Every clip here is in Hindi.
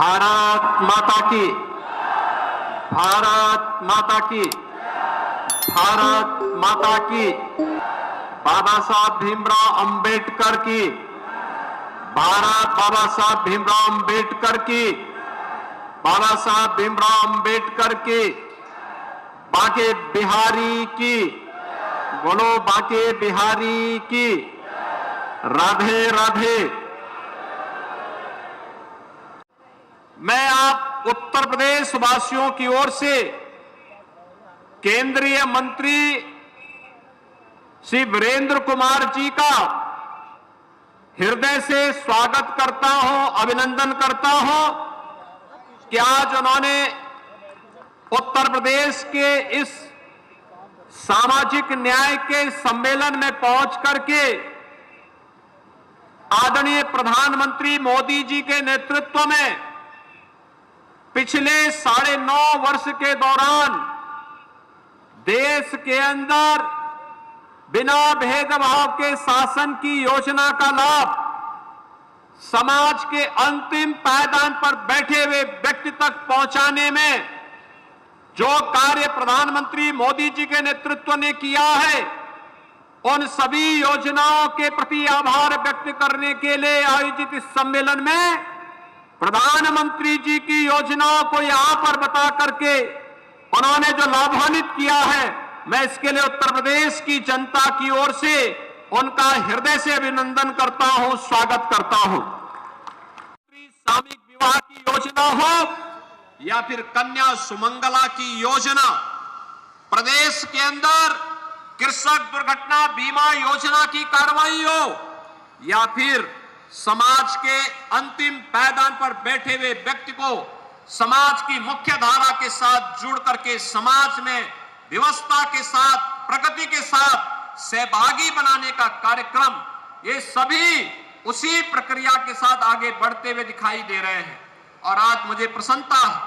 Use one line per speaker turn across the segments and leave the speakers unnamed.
भारत माता की, भारत माता की, भारत माता की, बाबा साहब भीमराव अंबेडकर की, भारत बाबा साहब भीमराव अंबेडकर की, बाबा साहब भीमराव अंबेडकर की, बांके बिहारी की, बोलो बांके बिहारी की, राधे राधे। मैं आप उत्तर प्रदेश वासियों की ओर से केंद्रीय मंत्री श्री वीरेंद्र कुमार जी का हृदय से स्वागत करता हूं, अभिनंदन करता हूं कि आज उन्होंने उत्तर प्रदेश के इस सामाजिक न्याय के सम्मेलन में पहुंच करके आदरणीय प्रधानमंत्री मोदी जी के नेतृत्व में पिछले 9.5 वर्ष के दौरान देश के अंदर बिना भेदभाव के शासन की योजना का लाभ समाज के अंतिम पायदान पर बैठे हुए व्यक्ति तक पहुंचाने में जो कार्य प्रधानमंत्री मोदी जी के नेतृत्व ने किया है, उन सभी योजनाओं के प्रति आभार व्यक्त करने के लिए आयोजित इस सम्मेलन में प्रधानमंत्री जी की योजनाओं को यहां पर बता करके उन्होंने जो लाभान्वित किया है, मैं इसके लिए उत्तर प्रदेश की जनता की ओर से उनका हृदय से अभिनंदन करता हूं, स्वागत करता हूं। सामूहिक विवाह की योजना हो या फिर कन्या सुमंगला की योजना, प्रदेश के अंदर कृषक दुर्घटना बीमा योजना की कार्रवाई हो या फिर समाज के अंतिम पायदान पर बैठे हुए व्यक्ति को समाज की मुख्य धारा के साथ जुड़ करके समाज में व्यवस्था के साथ, प्रगति के साथ सहभागी बनाने का कार्यक्रम, ये सभी उसी प्रक्रिया के साथ आगे बढ़ते हुए दिखाई दे रहे हैं। और आज मुझे प्रसन्नता है,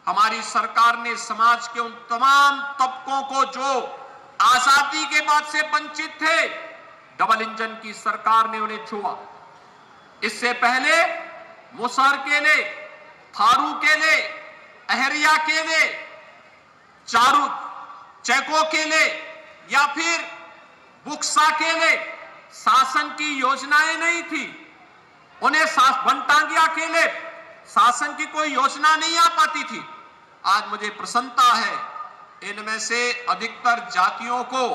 हमारी सरकार ने समाज के उन तमाम तबकों को जो आजादी के बाद से वंचित थे, डबल इंजन की सरकार ने उन्हें छुआ। इससे पहले मुसहर केले, थारू केले, अहरिया केले, चारू चैको केले या फिर बुक्सा केले शासन की योजनाएं नहीं थी। उन्हें बनटांगिया केले शासन की कोई योजना नहीं आ पाती थी। आज मुझे प्रसन्नता है, इनमें से अधिकतर जातियों को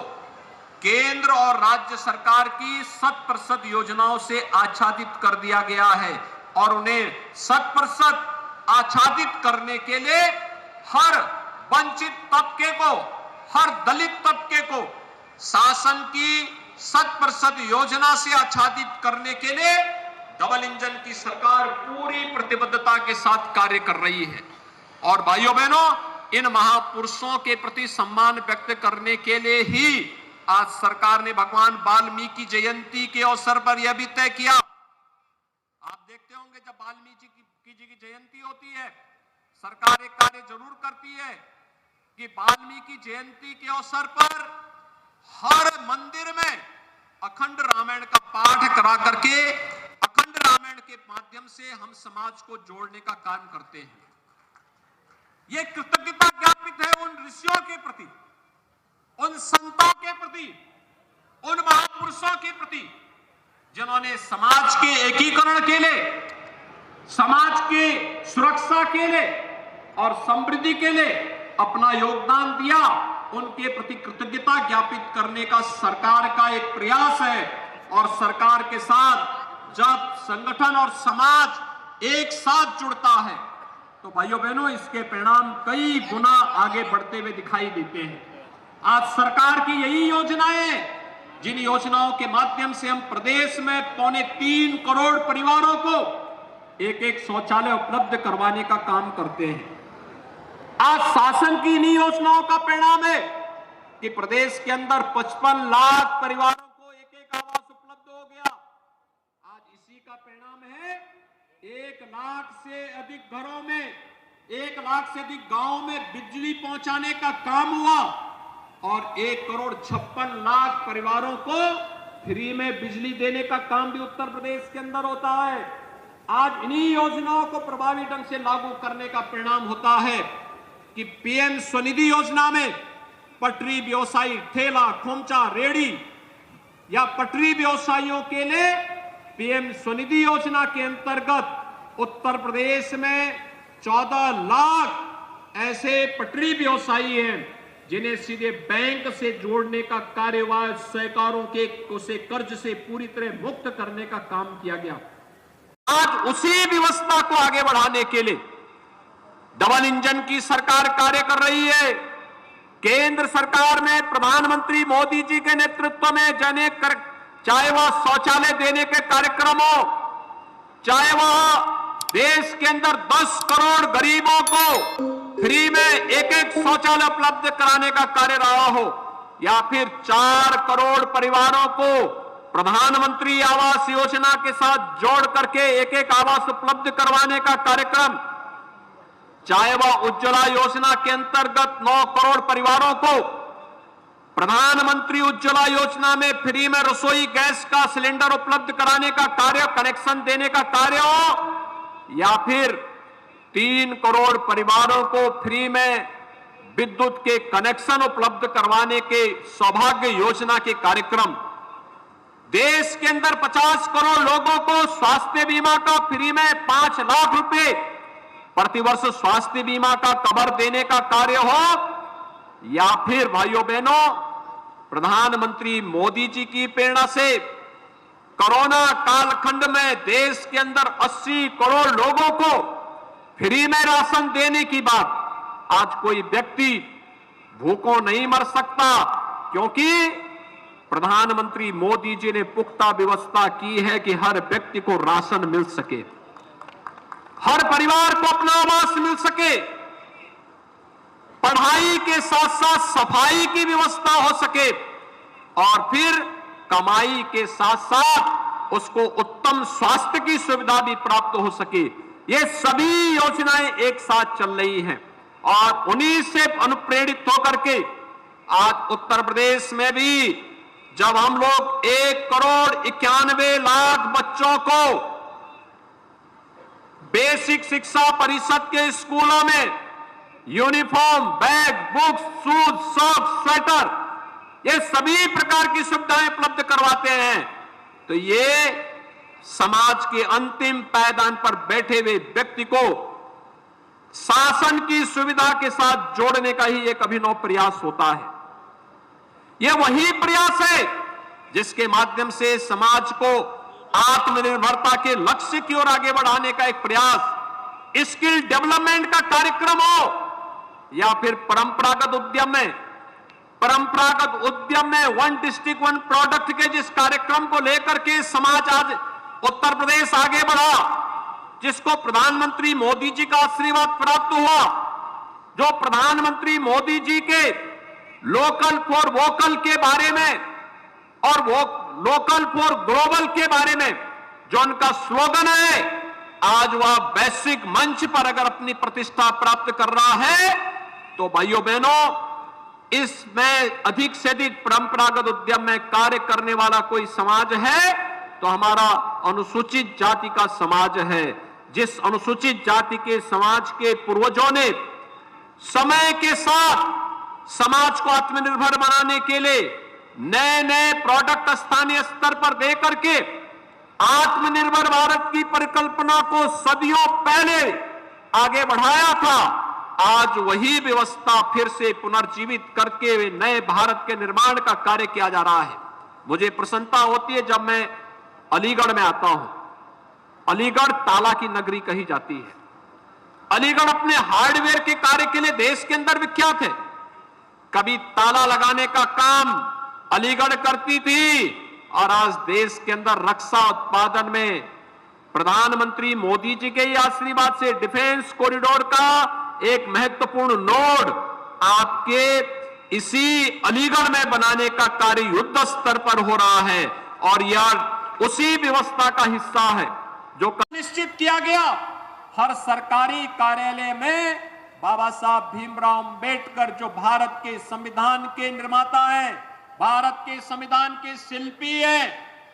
केंद्र और राज्य सरकार की 100% योजनाओं से आच्छादित कर दिया गया है और उन्हें 100% आच्छादित करने के लिए हर वंचित तबके को, हर दलित तबके को शासन की 100% योजना से आच्छादित करने के लिए डबल इंजन की सरकार पूरी प्रतिबद्धता के साथ कार्य कर रही है। और भाइयों बहनों, इन महापुरुषों के प्रति सम्मान व्यक्त करने के लिए ही आज सरकार ने भगवान वाल्मीकि जयंती के अवसर पर यह भी तय किया। आप देखते होंगे जब वाल्मीकि जी की जयंती होती है, सरकार एक कार्य जरूर करती है कि वाल्मीकि जयंती के अवसर पर हर मंदिर में अखंड रामायण का पाठ करा करके अखंड रामायण के माध्यम से हम समाज को जोड़ने का काम करते हैं। यह कृतज्ञता ज्ञापित है उन ऋषियों के प्रति, उन संतों के प्रति, उन महापुरुषों के प्रति जिन्होंने समाज के एकीकरण के लिए, समाज के सुरक्षा के लिए और समृद्धि के लिए अपना योगदान दिया। उनके प्रति कृतज्ञता ज्ञापित करने का सरकार का एक प्रयास है। और सरकार के साथ जब संगठन और समाज एक साथ जुड़ता है तो भाइयों बहनों, इसके परिणाम कई गुना आगे बढ़ते हुए दिखाई देते हैं। आज सरकार की यही योजनाएं, जिन योजनाओं के माध्यम से हम प्रदेश में 3.25 करोड़ परिवारों को एक शौचालय उपलब्ध करवाने का काम करते हैं। आज शासन की इन्हीं योजनाओं का परिणाम है कि प्रदेश के अंदर 55 लाख परिवारों को एक आवास उपलब्ध हो गया। आज इसी का परिणाम है 1 लाख से अधिक घरों में, 1 लाख से अधिक गांवों में बिजली पहुंचाने का काम हुआ और 1,56,00,000 परिवारों को फ्री में बिजली देने का काम भी उत्तर प्रदेश के अंदर होता है। आज इन्हीं योजनाओं को प्रभावी ढंग से लागू करने का परिणाम होता है कि पीएम स्वनिधि योजना में पटरी व्यवसायी, ठेला, खोमचा, रेहड़ी या पटरी व्यवसायियों के लिए पीएम स्वनिधि योजना के अंतर्गत उत्तर प्रदेश में 14 लाख ऐसे पटरी व्यवसायी हैं जिन्हें सीधे बैंक से जोड़ने का कार्यवाही सहकारों के उसे कर्ज से पूरी तरह मुक्त करने का काम किया गया। आज उसी व्यवस्था को आगे बढ़ाने के लिए डबल इंजन की सरकार कार्य कर रही है। केंद्र सरकार में प्रधानमंत्री मोदी जी के नेतृत्व में चाहे वह शौचालय देने के कार्यक्रम हो, चाहे वह देश के अंदर 10 करोड़ गरीबों को फ्री में एक शौचालय उपलब्ध कराने का कार्य रहा हो, या फिर 4 करोड़ परिवारों को प्रधानमंत्री आवास योजना के साथ जोड़ करके एक आवास उपलब्ध करवाने का कार्यक्रम, चाहे वह उज्ज्वला योजना के अंतर्गत 9 करोड़ परिवारों को प्रधानमंत्री उज्ज्वला योजना में फ्री में रसोई गैस का सिलेंडर उपलब्ध कराने का कार्य, कनेक्शन देने का कार्य हो, या फिर 3 करोड़ परिवारों को फ्री में विद्युत के कनेक्शन उपलब्ध करवाने के सौभाग्य योजना के कार्यक्रम, देश के अंदर 50 करोड़ लोगों को स्वास्थ्य बीमा का फ्री में 5 लाख रुपए प्रतिवर्ष स्वास्थ्य बीमा का कवर देने का कार्य हो, या फिर भाइयों बहनों प्रधानमंत्री मोदी जी की प्रेरणा से कोरोना कालखंड में देश के अंदर 80 करोड़ लोगों को फ्री में राशन देने की बात। आज कोई व्यक्ति भूखों नहीं मर सकता, क्योंकि प्रधानमंत्री मोदी जी ने पुख्ता व्यवस्था की है कि हर व्यक्ति को राशन मिल सके, हर परिवार को अपना आवास मिल सके, पढ़ाई के साथ साथ सफाई की व्यवस्था हो सके, और फिर कमाई के साथ साथ उसको उत्तम स्वास्थ्य की सुविधा भी प्राप्त हो सके। ये सभी योजनाएं एक साथ चल रही हैं और उन्हीं से अनुप्रेरित होकर के आज उत्तर प्रदेश में भी जब हम लोग 1 करोड़ 91 लाख बच्चों को बेसिक शिक्षा परिषद के स्कूलों में uniform, bag, books, shoes, socks, sweater, ये सभी प्रकार की सुविधाएं उपलब्ध करवाते हैं, तो ये समाज के अंतिम पायदान पर बैठे हुए व्यक्ति को शासन की सुविधा के साथ जोड़ने का ही एक अभिनव प्रयास होता है। यह वही प्रयास है जिसके माध्यम से समाज को आत्मनिर्भरता के लक्ष्य की ओर आगे बढ़ाने का एक प्रयास, स्किल डेवलपमेंट का कार्यक्रम हो, या फिर परंपरागत उद्यम में 1 डिस्ट्रिक्ट 1 प्रोडक्ट के जिस कार्यक्रम को लेकर के समाज आज उत्तर प्रदेश आगे बढ़ा, जिसको प्रधानमंत्री मोदी जी का आशीर्वाद प्राप्त हुआ, जो प्रधानमंत्री मोदी जी के लोकल फॉर वोकल के बारे में और वो लोकल फॉर ग्लोबल के बारे में जो उनका स्लोगन है, आज वह वैश्विक मंच पर अगर अपनी प्रतिष्ठा प्राप्त कर रहा है, तो भाइयों बहनों इसमें अधिक से अधिक परंपरागत उद्यम में कार्य करने वाला कोई समाज है तो हमारा अनुसूचित जाति का समाज है। जिस अनुसूचित जाति के समाज के पूर्वजों ने समय के साथ समाज को आत्मनिर्भर बनाने के लिए नए नए प्रोडक्ट स्थानीय स्तर पर दे करके आत्मनिर्भर भारत की परिकल्पना को सदियों पहले आगे बढ़ाया था, आज वही व्यवस्था फिर से पुनर्जीवित करके नए भारत के निर्माण का कार्य किया जा रहा है। मुझे प्रसन्नता होती है जब मैं अलीगढ़ में आता हूं। अलीगढ़ ताला की नगरी कही जाती है। अलीगढ़ अपने हार्डवेयर के कार्य के लिए देश के अंदर विख्यात है। कभी ताला लगाने का काम अलीगढ़ करती थी, और आज देश के अंदर रक्षा उत्पादन में प्रधानमंत्री मोदी जी के आशीर्वाद से डिफेंस कॉरिडोर का एक महत्वपूर्ण नोड आपके इसी अलीगढ़ में बनाने का कार्य युद्ध स्तर पर हो रहा है, और यह उसी व्यवस्था का हिस्सा है जो निश्चित किया गया। हर सरकारी कार्यालय में बाबा साहब भीमराव अंबेडकर जो भारत के संविधान के निर्माता हैं, भारत के संविधान के शिल्पी हैं,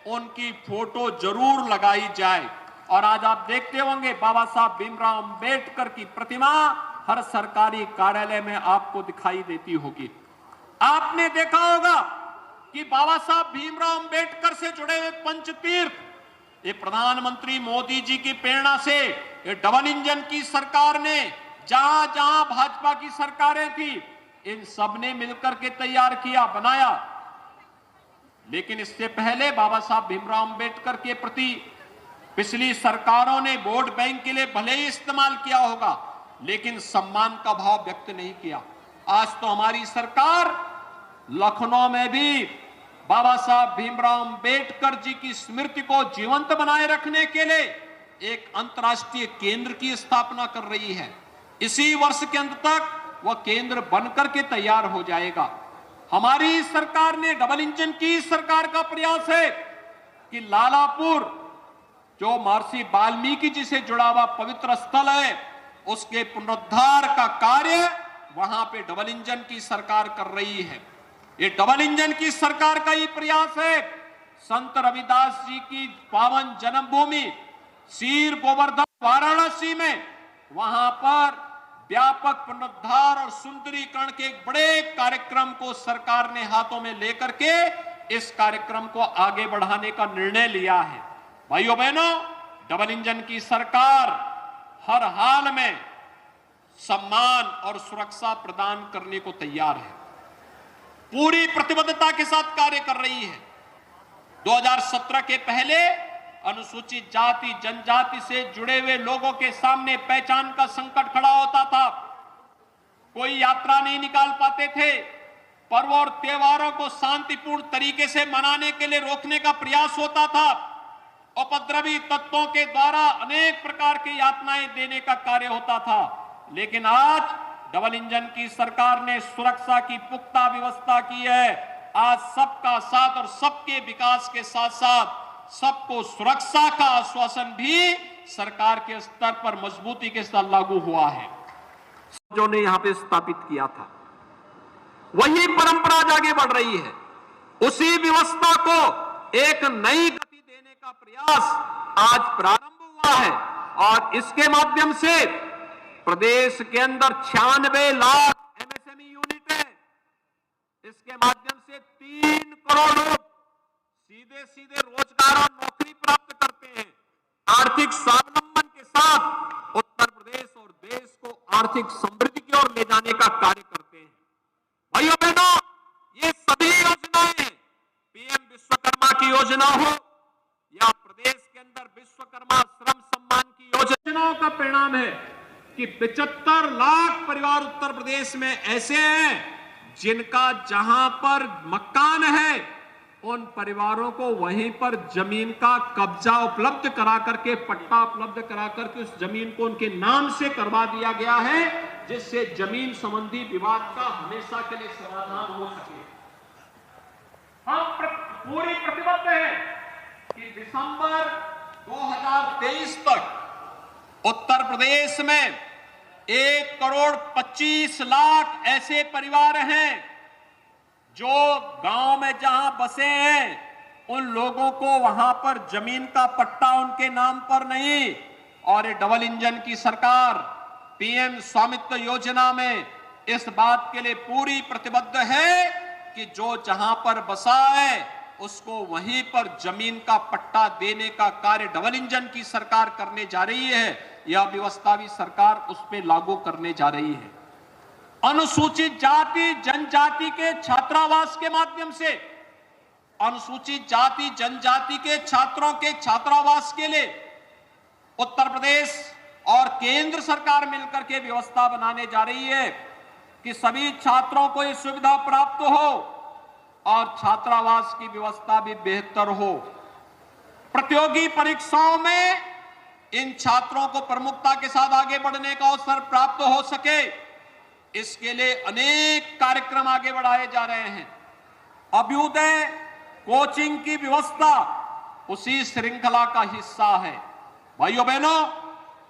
उनकी फोटो जरूर लगाई जाए। और आज आप देखते होंगे बाबा साहब भीमराव अंबेडकर की प्रतिमा हर सरकारी कार्यालय में आपको दिखाई देती होगी। आपने देखा होगा कि बाबा साहब भीमराव अंबेडकर से जुड़े हुए पंचतीर्थ, ये प्रधानमंत्री मोदी जी की प्रेरणा से ये डबल इंजन की सरकार ने जहां जहां भाजपा की सरकारें थी इन सब ने मिलकर के तैयार किया, बनाया। लेकिन इससे पहले बाबा साहब भीमराव अंबेडकर के प्रति पिछली सरकारों ने वोट बैंक के लिए भले ही इस्तेमाल किया होगा, लेकिन सम्मान का भाव व्यक्त नहीं किया। आज तो हमारी सरकार लखनऊ में भी बाबा साहब भीमराव अंबेडकर जी की स्मृति को जीवंत बनाए रखने के लिए एक अंतर्राष्ट्रीय केंद्र की स्थापना कर रही है। इसी वर्ष के अंत तक वह केंद्र बनकर के तैयार हो जाएगा। हमारी सरकार ने डबल इंजन की सरकार का प्रयास है कि लालापुर जो महर्षि वाल्मीकि जी से जुड़ा हुआ पवित्र स्थल है उसके पुनरुद्धार का कार्य वहां पे डबल इंजन की सरकार कर रही है। ये डबल इंजन की सरकार का ही प्रयास है संत रविदास जी की पावन जन्मभूमि सीर गोवर्धन वाराणसी में, वहां पर व्यापक पुनरुद्धार और सुंदरीकरण के एक बड़े कार्यक्रम को सरकार ने हाथों में लेकर के इस कार्यक्रम को आगे बढ़ाने का निर्णय लिया है। भाइयों बहनों, डबल इंजन की सरकार हर हाल में सम्मान और सुरक्षा प्रदान करने को तैयार है, पूरी प्रतिबद्धता के साथ कार्य कर रही है। 2017 के पहले अनुसूचित जाति जनजाति से जुड़े हुए लोगों के सामने पहचान का संकट खड़ा होता था, कोई यात्रा नहीं निकाल पाते थे, पर्व और त्योहारों को शांतिपूर्ण तरीके से मनाने के लिए रोकने का प्रयास होता था, उपद्रवी तत्वों के द्वारा अनेक प्रकार की यातनाएं देने का कार्य होता था। लेकिन आज डबल इंजन की सरकार ने सुरक्षा की पुख्ता व्यवस्था की है। आज सबका साथ और सबके विकास के साथ साथ सबको सुरक्षा का आश्वासन भी सरकार के स्तर पर मजबूती के साथ लागू हुआ है। जो ने यहां पे स्थापित किया था वही परंपरा आगे बढ़ रही है। उसी व्यवस्था को एक नई गति देने का प्रयास आज प्रारंभ हुआ है और इसके माध्यम से प्रदेश के अंदर 96 लाख एमएसएमई यूनिट है। इसके माध्यम से 3 करोड़ लोग सीधे सीधे रोजगार और नौकरी प्राप्त करते हैं। आर्थिक स्वावलंबन के साथ उत्तर प्रदेश और देश को आर्थिक समृद्धि की ओर ले जाने का कार्य करते हैं। भाइयों बहनों, ये सभी योजनाएं पीएम विश्वकर्मा की योजना हो या प्रदेश के अंदर विश्वकर्मा श्रम सम्मान की योजनाओं का परिणाम है कि 75 लाख परिवार उत्तर प्रदेश में ऐसे हैं जिनका जहां पर मकान है उन परिवारों को वहीं पर जमीन का कब्जा उपलब्ध करा करके, पट्टा उपलब्ध करा करके उस जमीन को उनके नाम से करवा दिया गया है, जिससे जमीन संबंधी विवाद का हमेशा के लिए समाधान हो सके। हम पूरी प्रतिबद्ध हैं कि दिसंबर 2023 तक उत्तर प्रदेश में 1 करोड़ 25 लाख ऐसे परिवार हैं जो गांव में जहां बसे हैं उन लोगों को वहां पर जमीन का पट्टा उनके नाम पर नहीं। और ये डबल इंजन की सरकार पीएम स्वामित्व योजना में इस बात के लिए पूरी प्रतिबद्ध है कि जो जहां पर बसा है उसको वहीं पर जमीन का पट्टा देने का कार्य डबल इंजन की सरकार करने जा रही है। यह व्यवस्था भी सरकार उस पर लागू करने जा रही है। अनुसूचित जाति जनजाति के छात्रावास के माध्यम से अनुसूचित जाति जनजाति के छात्रों के छात्रावास के लिए उत्तर प्रदेश और केंद्र सरकार मिलकर के व्यवस्था बनाने जा रही है कि सभी छात्रों को यह सुविधा प्राप्त हो और छात्रावास की व्यवस्था भी बेहतर हो। प्रतियोगी परीक्षाओं में इन छात्रों को प्रमुखता के साथ आगे बढ़ने का अवसर प्राप्त हो सके, इसके लिए अनेक कार्यक्रम आगे बढ़ाए जा रहे हैं। अभ्युदय कोचिंग की व्यवस्था उसी श्रृंखला का हिस्सा है। भाइयों बहनों,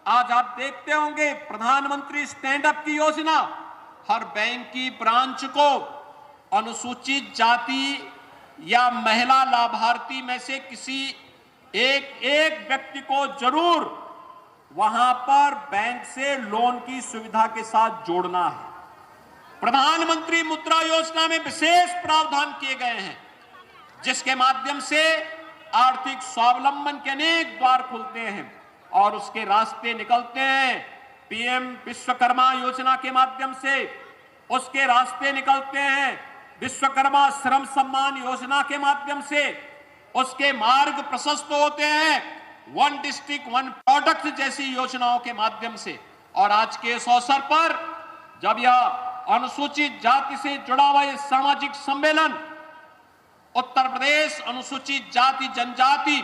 आज आप देखते होंगे प्रधानमंत्री स्टैंड अप की योजना हर बैंक की ब्रांच को अनुसूचित जाति या महिला लाभार्थी में से किसी एक एक व्यक्ति को जरूर वहां पर बैंक से लोन की सुविधा के साथ जोड़ना है। प्रधानमंत्री मुद्रा योजना में विशेष प्रावधान किए गए हैं, जिसके माध्यम से आर्थिक स्वावलंबन के अनेक द्वार खुलते हैं और उसके रास्ते निकलते हैं। पीएम विश्वकर्मा योजना के माध्यम से उसके रास्ते निकलते हैं। विश्वकर्मा श्रम सम्मान योजना के माध्यम से उसके मार्ग प्रशस्त होते हैं। वन डिस्ट्रिक्ट वन प्रोडक्ट जैसी योजनाओं के माध्यम से। और आज के इस अवसर पर जब यह अनुसूचित जाति से जुड़ा हुआ यह सामाजिक सम्मेलन उत्तर प्रदेश अनुसूचित जाति जनजाति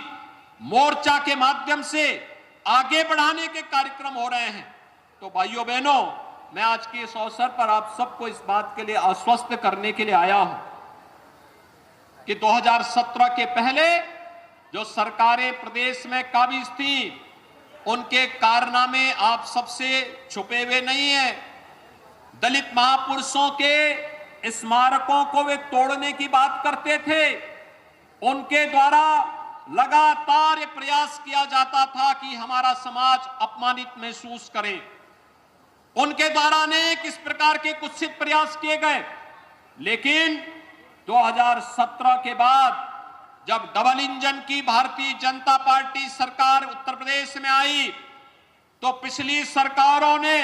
मोर्चा के माध्यम से आगे बढ़ाने के कार्यक्रम हो रहे हैं, तो भाइयों बहनों, मैं आज के इस अवसर पर आप सबको इस बात के लिए आश्वस्त करने के लिए आया हूं कि 2017 के पहले जो सरकारें प्रदेश में काबिज थी, उनके कारनामे आप सबसे छुपे हुए नहीं है। दलित महापुरुषों के स्मारकों को वे तोड़ने की बात करते थे। उनके द्वारा लगातार ये प्रयास किया जाता था कि हमारा समाज अपमानित महसूस करे। उनके द्वारा अनेक इस प्रकार के कुत्सित प्रयास किए गए, लेकिन 2017 के बाद जब डबल इंजन की भारतीय जनता पार्टी सरकार उत्तर प्रदेश में आई, तो पिछली सरकारों ने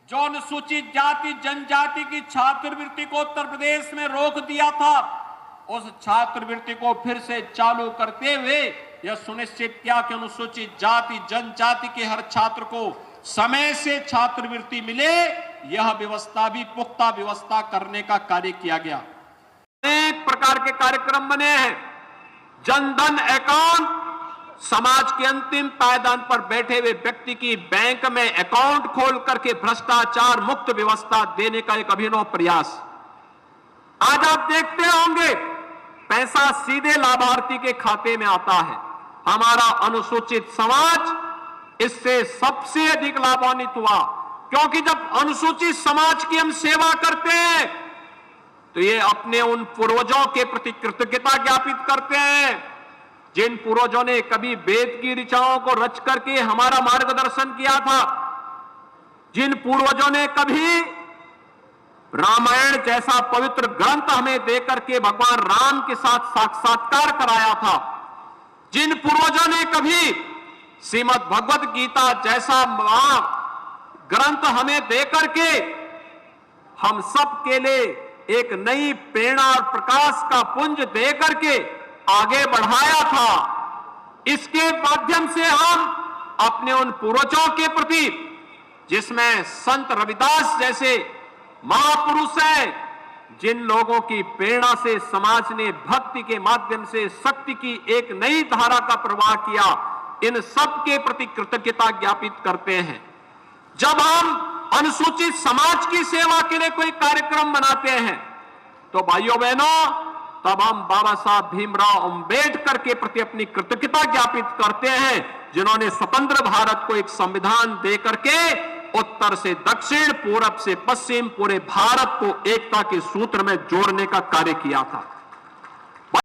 जो अनुसूचित जाति जनजाति की छात्रवृत्ति को उत्तर प्रदेश में रोक दिया था, उस छात्रवृत्ति को फिर से चालू करते हुए यह सुनिश्चित किया कि अनुसूचित जाति जनजाति के हर छात्र को समय से छात्रवृत्ति मिले। यह व्यवस्था भी पुख्ता व्यवस्था करने का कार्य किया गया। अनेक प्रकार के कार्यक्रम बने हैं। जनधन अकाउंट, समाज के अंतिम पायदान पर बैठे हुए व्यक्ति की बैंक में अकाउंट खोल करके भ्रष्टाचार मुक्त व्यवस्था देने का एक अभिनव प्रयास। आज आप देखते होंगे पैसा सीधे लाभार्थी के खाते में आता है। हमारा अनुसूचित समाज इससे सबसे अधिक लाभान्वित हुआ, क्योंकि जब अनुसूचित समाज की हम सेवा करते हैं तो ये अपने उन पूर्वजों के प्रति कृतज्ञता ज्ञापित करते हैं, जिन पूर्वजों ने कभी वेद की ऋचाओं को रच करके हमारा मार्गदर्शन किया था, जिन पूर्वजों ने कभी रामायण जैसा पवित्र ग्रंथ हमें देकर के भगवान राम के साथ साक्षात्कार कराया था, जिन पूर्वजों ने कभी श्रीमद् भगवत गीता जैसा ग्रंथ हमें देकर के हम सब के लिए एक नई प्रेरणा और प्रकाश का पुंज देकर के आगे बढ़ाया था। इसके माध्यम से हम अपने उन पूर्वजों के प्रति, जिसमें संत रविदास जैसे महापुरुष हैं, जिन लोगों की प्रेरणा से समाज ने भक्ति के माध्यम से शक्ति की एक नई धारा का प्रवाह किया, इन सब के प्रति कृतज्ञता ज्ञापित करते हैं। जब हम अनुसूचित समाज की सेवा के लिए कोई कार्यक्रम बनाते हैं, तो भाइयों बहनों, तब हम बाबा साहब भीमराव अंबेडकर के प्रति अपनी कृतज्ञता ज्ञापित करते हैं, जिन्होंने स्वतंत्र भारत को एक संविधान देकर के उत्तर से दक्षिण, पूरब से पश्चिम पूरे भारत को एकता के सूत्र में जोड़ने का कार्य किया था।